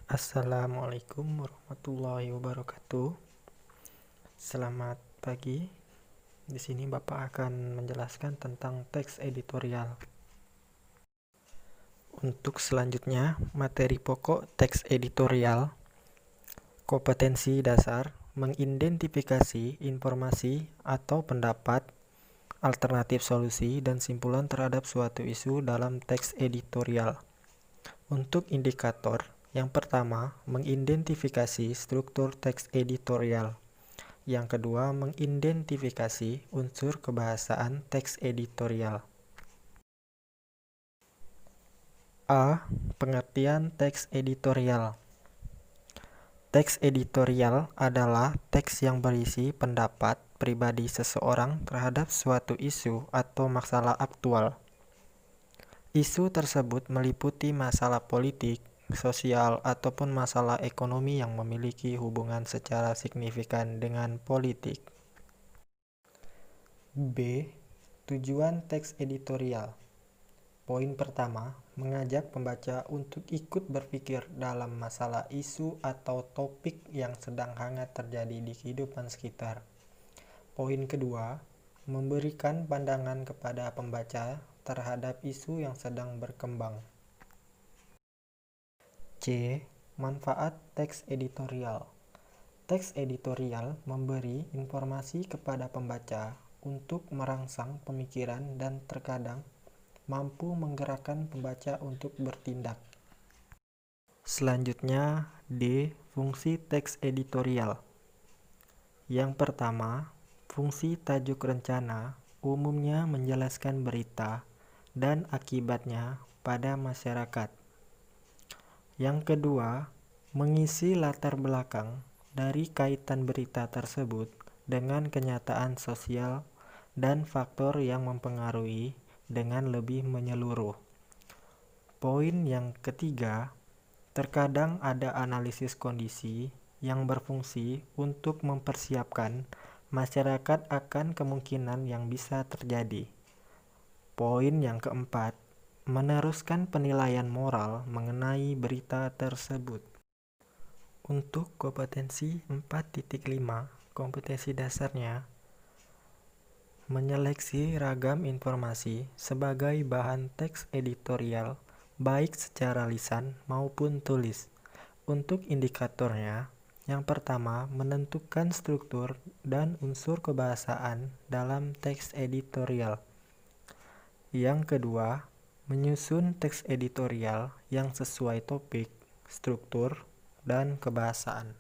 Assalamualaikum warahmatullahi wabarakatuh. Selamat pagi. Di sini Bapak akan menjelaskan tentang teks editorial. Untuk selanjutnya, materi pokok teks editorial. Kompetensi dasar mengidentifikasi informasi atau pendapat, alternatif solusi, dan simpulan terhadap suatu isu dalam teks editorial. Untuk indikator, yang pertama, mengidentifikasi struktur teks editorial. Yang kedua, mengidentifikasi unsur kebahasaan teks editorial. A. Pengertian teks editorial. Teks editorial adalah teks yang berisi pendapat pribadi seseorang terhadap suatu isu atau masalah aktual. Isu tersebut meliputi masalah politik, sosial, ataupun masalah ekonomi yang memiliki hubungan secara signifikan dengan politik. B. Tujuan teks editorial. Poin pertama, mengajak pembaca untuk ikut berpikir dalam masalah isu atau topik yang sedang hangat terjadi di kehidupan sekitar. Poin kedua, memberikan pandangan kepada pembaca terhadap isu yang sedang berkembang. C. Manfaat teks editorial. Teks editorial memberi informasi kepada pembaca untuk merangsang pemikiran dan terkadang mampu menggerakkan pembaca untuk bertindak. Selanjutnya, D. Fungsi teks editorial. Yang pertama, fungsi tajuk rencana umumnya menjelaskan berita dan akibatnya pada masyarakat. Yang kedua, mengisi latar belakang dari kaitan berita tersebut dengan kenyataan sosial dan faktor yang mempengaruhi dengan lebih menyeluruh. Poin yang ketiga, terkadang ada analisis kondisi yang berfungsi untuk mempersiapkan masyarakat akan kemungkinan yang bisa terjadi. Poin yang keempat, meneruskan penilaian moral mengenai berita tersebut. Untuk kompetensi 4.5, kompetensi dasarnya, menyeleksi ragam informasi sebagai bahan teks editorial, baik secara lisan maupun tulis. Untuk indikatornya, yang pertama, menentukan struktur dan unsur kebahasaan dalam teks editorial. Yang kedua, menyusun teks editorial yang sesuai topik, struktur, dan kebahasaan.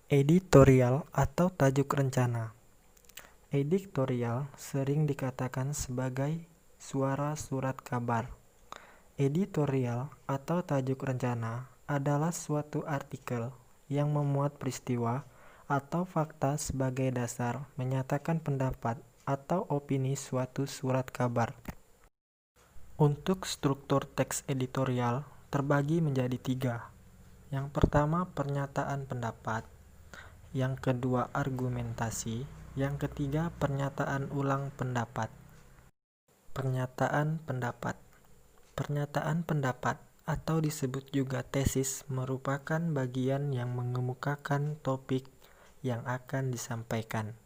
Editorial atau tajuk rencana. Editorial sering dikatakan sebagai suara surat kabar. Editorial atau tajuk rencana adalah suatu artikel yang memuat peristiwa atau fakta sebagai dasar menyatakan pendapat atau opini suatu surat kabar. Untuk struktur teks editorial terbagi menjadi 3. Yang pertama, pernyataan pendapat. Yang kedua, argumentasi. Yang ketiga, pernyataan ulang pendapat. Pernyataan pendapat. Pernyataan pendapat atau disebut juga tesis merupakan bagian yang mengemukakan topik yang akan disampaikan.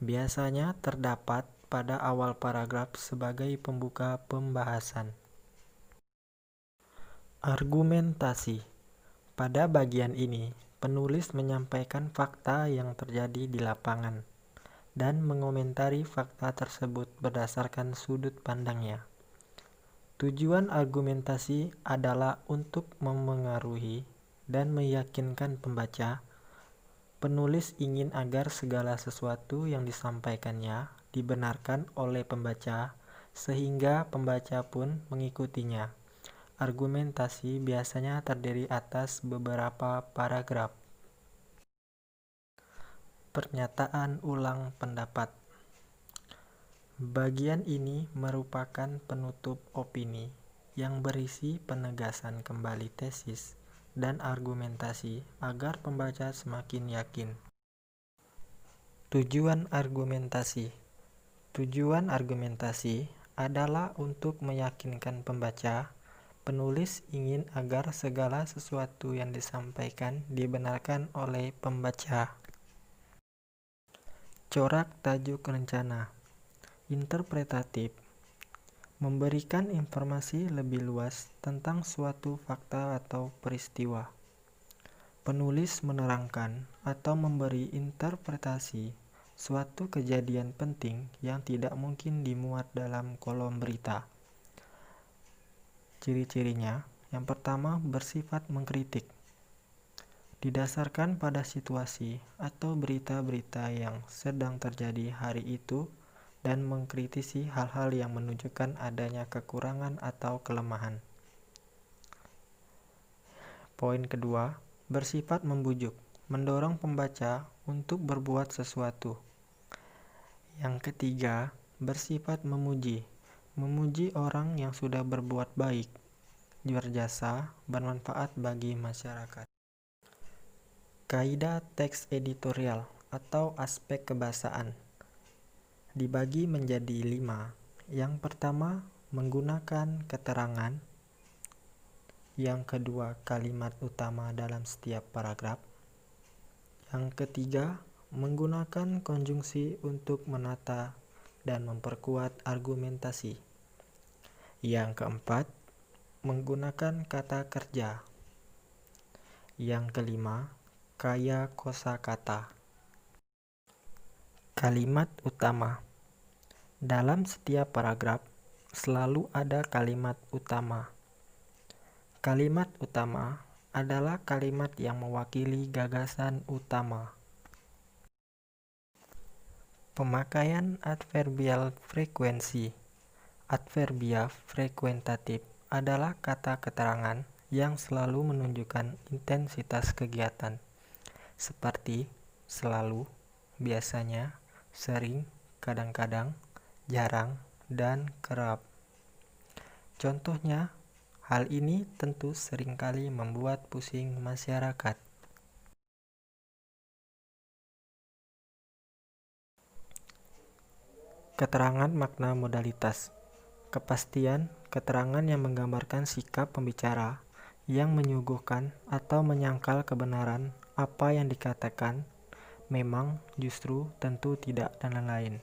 Biasanya terdapat pada awal paragraf sebagai pembuka pembahasan. Argumentasi. Pada bagian ini, penulis menyampaikan fakta yang terjadi di lapangan dan mengomentari fakta tersebut berdasarkan sudut pandangnya. Tujuan argumentasi adalah untuk memengaruhi dan meyakinkan pembaca. Penulis ingin agar segala sesuatu yang disampaikannya dibenarkan oleh pembaca, sehingga pembaca pun mengikutinya. Argumentasi biasanya terdiri atas beberapa paragraf. Pernyataan ulang pendapat. Bagian ini merupakan penutup opini yang berisi penegasan kembali tesis dan argumentasi agar pembaca semakin yakin. Tujuan argumentasi. Tujuan argumentasi adalah untuk meyakinkan pembaca Penulis ingin agar segala sesuatu yang disampaikan dibenarkan oleh pembaca. Corak tajuk rencana. Interpretatif. Memberikan informasi lebih luas tentang suatu fakta atau peristiwa. Penulis menerangkan atau memberi interpretasi suatu kejadian penting yang tidak mungkin dimuat dalam kolom berita. Ciri-cirinya, yang pertama bersifat mengkritik, didasarkan pada situasi atau berita-berita yang sedang terjadi hari itu dan mengkritisi hal-hal yang menunjukkan adanya kekurangan atau kelemahan. Poin kedua, bersifat membujuk, mendorong pembaca untuk berbuat sesuatu. Yang ketiga, bersifat memuji orang yang sudah berbuat baik, berjasa, bermanfaat bagi masyarakat. Kaidah teks editorial atau aspek kebahasaan dibagi menjadi 5. Yang pertama, menggunakan keterangan. Yang kedua, kalimat utama dalam setiap paragraf. Yang ketiga, menggunakan konjungsi untuk menata dan memperkuat argumentasi. Yang keempat, menggunakan kata kerja. Yang kelima, kaya kosakata. Kalimat utama. Dalam setiap paragraf selalu ada kalimat utama. Kalimat utama adalah kalimat yang mewakili gagasan utama. Pemakaian adverbial frekuensi. Adverbia frekuentatif adalah kata keterangan yang selalu menunjukkan intensitas kegiatan, seperti selalu, biasanya, sering, kadang-kadang, jarang, dan kerap. Contohnya, hal ini tentu seringkali membuat pusing masyarakat. Keterangan makna modalitas. Kepastian, keterangan yang menggambarkan sikap pembicara yang menyuguhkan atau menyangkal kebenaran apa yang dikatakan, memang, justru, tentu, tidak, dan lain-lain.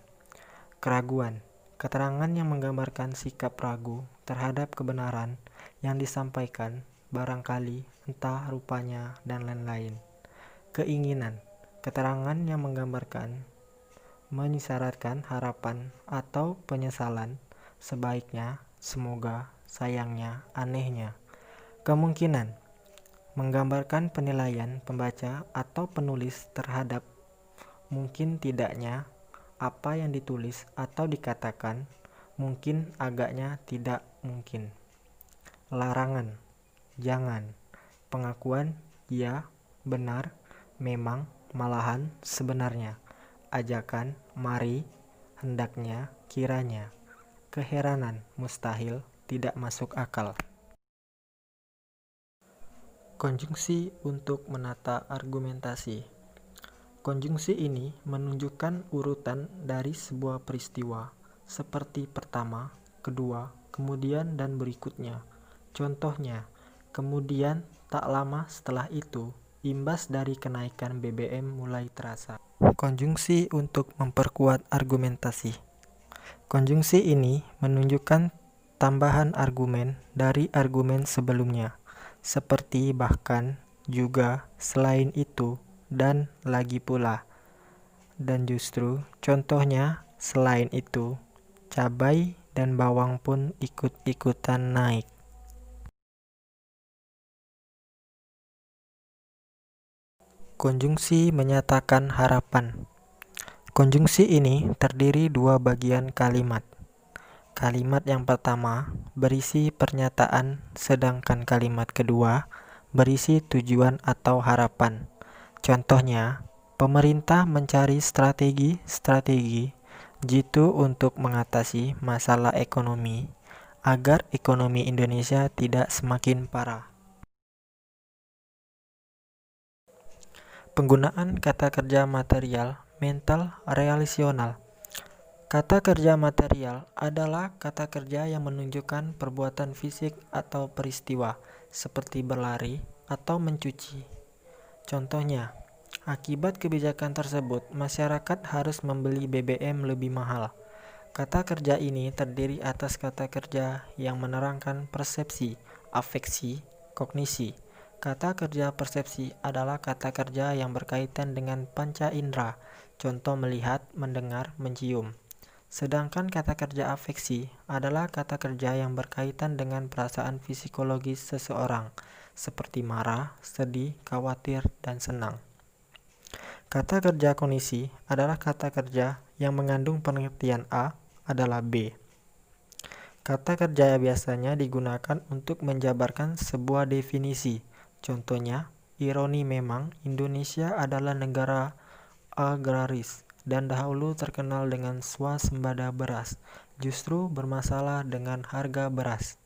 Keraguan, keterangan yang menggambarkan sikap ragu terhadap kebenaran yang disampaikan, barangkali, entah, rupanya, dan lain-lain. Keinginan, keterangan yang menggambarkan, mengisyaratkan harapan atau penyesalan, sebaiknya, semoga, sayangnya, anehnya. Kemungkinan, menggambarkan penilaian pembaca atau penulis terhadap mungkin tidaknya apa yang ditulis atau dikatakan, mungkin agaknya tidak mungkin. Larangan, jangan. Pengakuan, ya, benar, memang, malahan, sebenarnya. Ajakan, mari, hendaknya, kiranya. Keheranan, mustahil, tidak masuk akal. Konjungsi untuk menata argumentasi. Konjungsi ini menunjukkan urutan dari sebuah peristiwa, seperti pertama, kedua, kemudian, dan berikutnya. Contohnya, kemudian tak lama setelah itu, imbas dari kenaikan BBM mulai terasa. Konjungsi untuk memperkuat argumentasi. Konjungsi ini menunjukkan tambahan argumen dari argumen sebelumnya, seperti bahkan, juga, selain itu, dan lagi pula, dan justru. Contohnya, selain itu, cabai dan bawang pun ikut-ikutan naik. Konjungsi menyatakan harapan. Konjungsi ini terdiri 2 bagian kalimat. Kalimat yang pertama berisi pernyataan, sedangkan kalimat kedua berisi tujuan atau harapan. Contohnya, pemerintah mencari strategi jitu untuk mengatasi masalah ekonomi agar ekonomi Indonesia tidak semakin parah. Penggunaan kata kerja material, mental, relasional. Kata kerja material adalah kata kerja yang menunjukkan perbuatan fisik atau peristiwa, seperti berlari atau mencuci. Contohnya, akibat kebijakan tersebut, masyarakat harus membeli BBM lebih mahal. Kata kerja ini terdiri atas kata kerja yang menerangkan persepsi, afeksi, kognisi. Kata kerja persepsi adalah kata kerja yang berkaitan dengan panca indera, contoh melihat, mendengar, mencium. Sedangkan kata kerja afeksi adalah kata kerja yang berkaitan dengan perasaan psikologis seseorang, seperti marah, sedih, khawatir, dan senang. Kata kerja kognisi adalah kata kerja yang mengandung pengertian A adalah B. Kata kerja biasanya digunakan untuk menjabarkan sebuah definisi. Contohnya, ironi memang Indonesia adalah negara agraris dan dahulu terkenal dengan swasembada beras, justru bermasalah dengan harga beras.